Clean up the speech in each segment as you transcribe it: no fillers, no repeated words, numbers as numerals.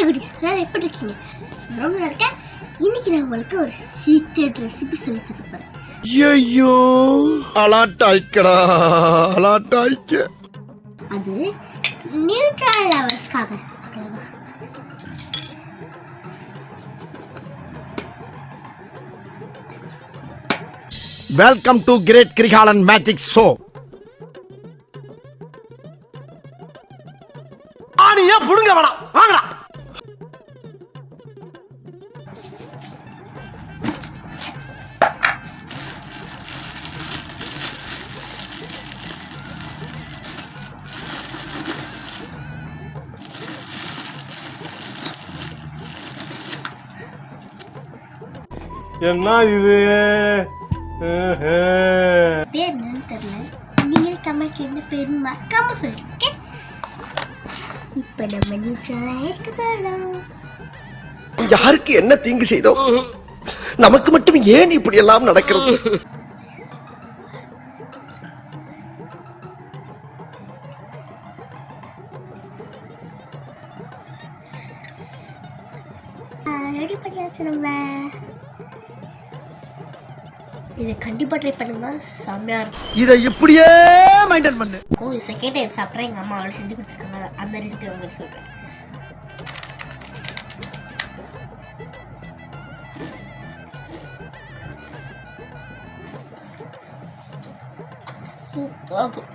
Hi குட்டீஸ், எல்லாரும் எப்படி இருக்கீங்க? நான் நல்லா இருக்கேன். இன்னைக்கு நான் உங்களுக்கு ஒரு சீக்ரெட் ரெசிபி சொல்லி தரப்போறேன். ஐயோ, அலாட்டாய்க்கடா, அலாட்டாய்க்க. அது நியூட்ரல் லவர்ஸ்க்காக. பார்க்கலாமா? Welcome to great Kirikalan magic show. ஆனியா புடுங்க வேணாம், வாங்கடா. என்ன இது? பேர் என்னன்னு தெரியல. நீங்களே கமெண்ட் என்ன பேருன்னு மறக்காம சொல்லிருக்க. இப்ப நம்ம நியூட்ரலா இருக்கணும். யாருக்கு என்ன தீங்கு செய்தோம்? நமக்கு மட்டும் ஏன் இப்படி எல்லாம் நடக்கிறது? ரெடி பண்ணியாச்சு. நம்ம இதை கண்டிப்பா ட்ரை பண்ணுங்க, செம்மையா இருக்கும். இதை இப்படியே மெயின்டைன் பண்ணு. செகண்ட் டைம் சாப்பிட்றேன். எங்க அம்மா அவளை செஞ்சு கொடுத்துருக்காங்க. அந்த ரெசிபி உங்களுக்கு சொல்றேன். சூப்பர்.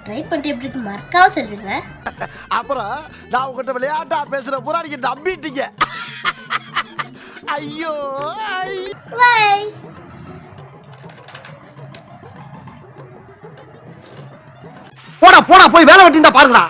ட்ரை பண்ணிட்டு எப்படி இருக்கு மறக்காம சொல்லுங்க. அப்புறம் நான் உங்ககிட்ட விளையாட்டா பேசுற பூரா நீங்க நம்பிட்டீங்க. ஐயோ, பை. போடா போடா, போய் வேலை வெட்டிந்தா பாருங்கடா.